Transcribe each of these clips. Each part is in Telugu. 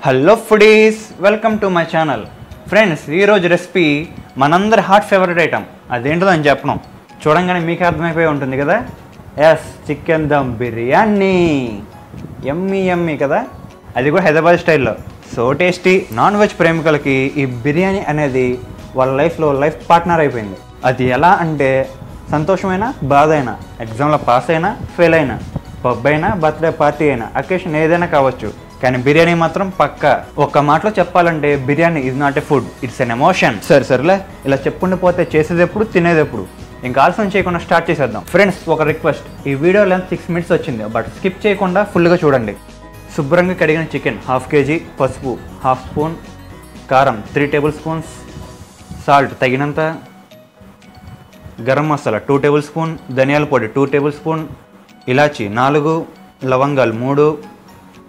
Hello foodies, welcome to my channel. Friends, ఈరోజు రెసిపీ మనందరి హాట్ ఫేవరెట్ ఐటమ్. అదేంటో అని చెప్పడం చూడంగానే మీకు అర్థమైపోయి ఉంటుంది కదా. Yes, chicken dum biryani. Yummy yummy కదా, అది కూడా హైదరాబాద్ స్టైల్లో. So tasty. నాన్ వెజ్ ప్రేమికులకి ఈ బిర్యానీ అనేది వాళ్ళ లైఫ్లో లైఫ్ పార్ట్నర్ అయిపోయింది. అది ఎలా అంటే సంతోషమైనా బాధ అయినా, ఎగ్జామ్లో పాస్ అయినా ఫెయిల్ అయినా, పబ్ అయినా బర్త్డే పార్టీ అయినా, అకేషన్ ఏదైనా కావచ్చు, కానీ బిర్యానీ మాత్రం పక్కా. ఒక్క మాటలో చెప్పాలంటే biryani is not a food, it's an emotion. సరేలే, ఇలా చెప్పుకుంటూ పోతే చేసేది ఎప్పుడు, తినేది ఎప్పుడు. ఇంకా ఆలస్యం చేయకుండా స్టార్ట్ చేసేద్దాం. ఫ్రెండ్స్, ఒక రిక్వెస్ట్, ఈ వీడియో లెంత్ 6 minutes వచ్చింది, బట్ స్కిప్ చేయకుండా ఫుల్గా చూడండి. శుభ్రంగా కడిగిన చికెన్ 1/2 kg, పసుపు 1/2 spoon, కారం 3 tablespoons, సాల్ట్ తగినంత, గరం మసాలా 2 tablespoon, ధనియాల పొడి 2 tablespoon, ఇలాచి 4, లవంగాలు 3,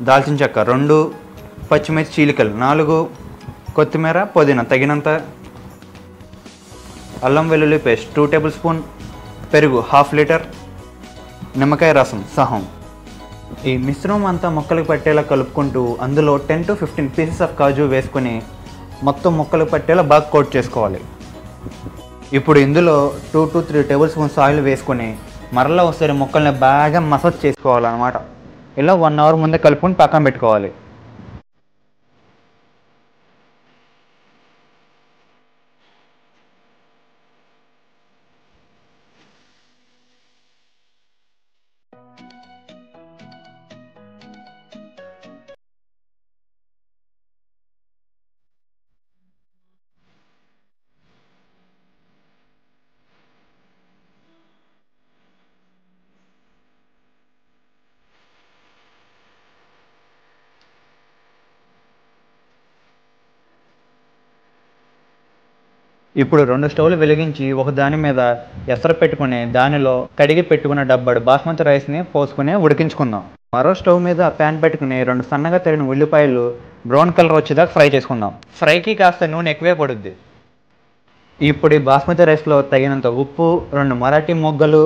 దాల్చిన చెక్క 2, పచ్చిమిర్చి చీలికలు 4, కొత్తిమీర పుదీనా తగినంత, అల్లం వెల్లుల్లి పేస్ట్ 2 tablespoon, పెరుగు 1/2 liter, నిమ్మకాయ రసం సహం. ఈ మిశ్రమం అంతా ముక్కలకు పట్టేలా కలుపుకుంటూ అందులో 10 to 15 pieces ఆఫ్ కాజు వేసుకొని మొత్తం ముక్కలకు పట్టేలా బాగా కోట్ చేసుకోవాలి. ఇప్పుడు ఇందులో 2 to 3 tablespoons ఆయిల్ వేసుకొని మరలా ఒకసారి ముక్కల్ని బాగా మసాజ్ చేసుకోవాలన్నమాట. ఇలా 1 hour ముందే కలుపుకొని పక్కన పెట్టుకోవాలి. ఇప్పుడు 2 స్టవ్లు వెలిగించి ఒక దాని మీద ఎసరు పెట్టుకుని దానిలో కడిగి పెట్టుకున్న డబ్బడు బాస్మతి రైస్ని పోసుకుని ఉడికించుకుందాం. మరో స్టవ్ మీద ప్యాన్ పెట్టుకుని 2 సన్నగా తరిగిన ఉల్లిపాయలు బ్రౌన్ కలర్ వచ్చేదాకా ఫ్రై చేసుకుందాం. ఫ్రైకి కాస్త నూనె ఎక్కువే పడుద్ది. ఇప్పుడు ఈ బాస్మతి రైస్లో తగినంత ఉప్పు, 2 మరాఠీ మొగ్గలు,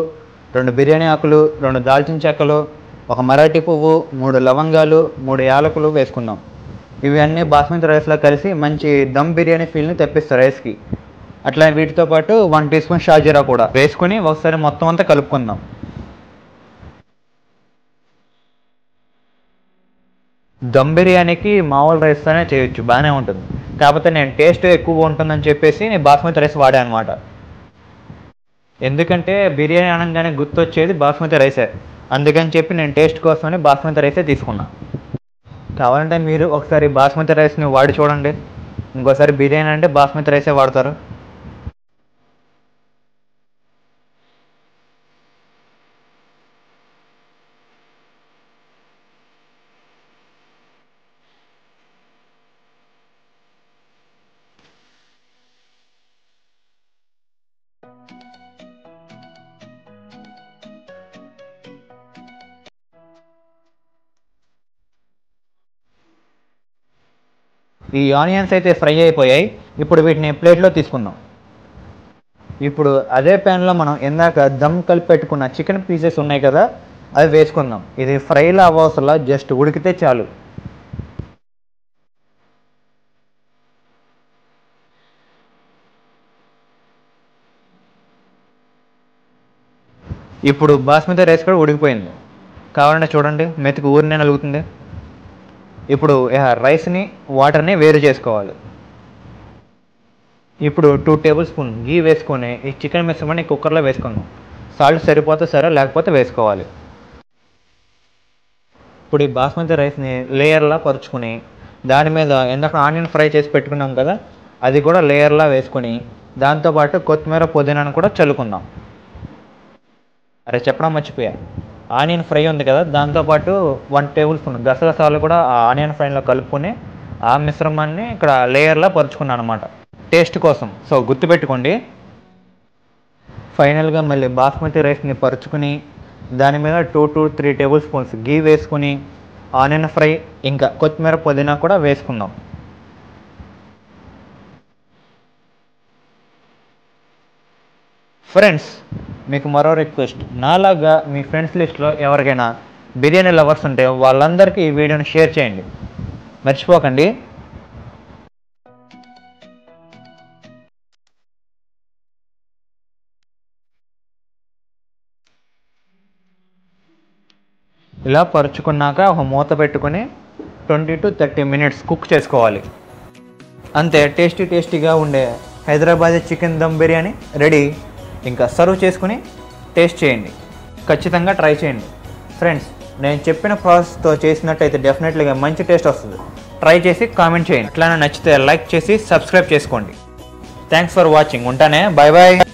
2 బిర్యానీ ఆకులు, 2 దాల్చిన చెక్కలు, 1 మరాఠీ పువ్వు, 3 లవంగాలు, 3 యాలకులు వేసుకుందాం. ఇవి అన్నీ బాస్మతి రైస్లో కలిసి మంచి దమ్ బిర్యానీ ఫీల్ని తెప్పిస్తాయి రైస్కి. అట్లా వీటితో పాటు 1 teaspoon షాజీరా కూడా వేసుకుని ఒకసారి మొత్తం అంతా కలుపుకుందాం. దమ్ బిర్యానీకి మామూలు రైస్తోనే చేయొచ్చు, బాగానే ఉంటుంది. కాకపోతే నేను టేస్ట్ ఎక్కువ ఉంటుందని చెప్పేసి నేను బాస్మతి రైస్ వాడాను అనమాట. ఎందుకంటే బిర్యానీ అనగానే గుర్తొచ్చేది బాస్మతి రైసే. అందుకని చెప్పి నేను టేస్ట్ కోసమని బాస్మతి రైసే తీసుకున్నా. కావాలంటే మీరు ఒకసారి బాస్మతి రైస్ని వాడి చూడండి. ఇంకోసారి బిర్యానీ అంటే బాస్మతి రైసే వాడతారు. ఈ ఆనియన్స్ అయితే ఫ్రై అయిపోయాయి. ఇప్పుడు వీటిని ప్లేట్లో తీసుకుందాం. ఇప్పుడు అదే ప్యాన్లో మనం ఇందాక దమ్ కలిపి పెట్టుకున్న చికెన్ పీసెస్ ఉన్నాయి కదా, అవి వేసుకుందాం. ఇది ఫ్రైలో అవ్వసలా, జస్ట్ ఉడికితే చాలు. ఇప్పుడు బాస్మతి రైస్ కూడా ఉడికిపోయింది. కావాలంటే చూడండి, మెతుకు ఊరినే నలుగుతుంది. ఇప్పుడు రైస్ని వాటర్ని వేరు చేసుకోవాలి. ఇప్పుడు 2 tablespoon గీ వేసుకొని ఈ చికెన్ మిశ్రమాన్ని కుక్కర్లో వేసుకుందాం. సాల్ట్ సరిపోతే సరే, లేకపోతే వేసుకోవాలి. ఇప్పుడు ఈ బాస్మతి రైస్ని లేయర్లా పరుచుకుని దాని మీద ఇందాక ఆనియన్ ఫ్రై చేసి పెట్టుకున్నాం కదా, అది కూడా లేయర్లా వేసుకొని దాంతోపాటు కొత్తిమీర పుదీనాను కూడా చల్లుకుందాం. అరే చెప్పడం మర్చిపోయా, ఆనియన్ ఫ్రై ఉంది కదా, దాంతోపాటు 1 tablespoon గసగసాలు కూడా ఆ ఆనియన్ ఫ్రైలో కలుపుకొని ఆ మిశ్రమాన్ని ఇక్కడ లేయర్లా పరుచుకున్నాను అనమాట, టేస్ట్ కోసం. సో గుర్తుపెట్టుకోండి. ఫైనల్గా మళ్ళీ బాస్మతి రైస్ని పరుచుకుని దాని మీద 2 to 3 tablespoons గీ వేసుకుని ఆనియన్ ఫ్రై ఇంకా కొత్తిమీర పుదీనా కూడా వేసుకుందాం. ఫ్రెండ్స్, మీకు మరో రిక్వెస్ట్, నాలాగా మీ ఫ్రెండ్స్ లిస్ట్లో ఎవరికైనా బిర్యానీ లవర్స్ ఉంటే వాళ్ళందరికీ ఈ వీడియోని షేర్ చేయండి. మర్చిపోకండి. ఇలా పరుచుకున్నాక ఒక మూత పెట్టుకుని 20 to 30 minutes కుక్ చేసుకోవాలి. అంతే, టేస్టీగా ఉండే హైదరాబాదీ చికెన్ దమ్ బిర్యానీ రెడీ. ఇంకా సర్వ్ చేసుకుని టేస్ట్ చేయండి. ఖచ్చితంగా ట్రై చేయండి ఫ్రెండ్స్. నేను చెప్పిన ప్రాసెస్తో చేసినట్టయితే డెఫినెట్లీగా మంచి టేస్ట్ వస్తుంది. ట్రై చేసి కామెంట్ చేయండి. అట్లానే నచ్చితే లైక్ చేసి సబ్స్క్రైబ్ చేసుకోండి. Thanks for watching. ఉంటానే, బాయ్ బాయ్.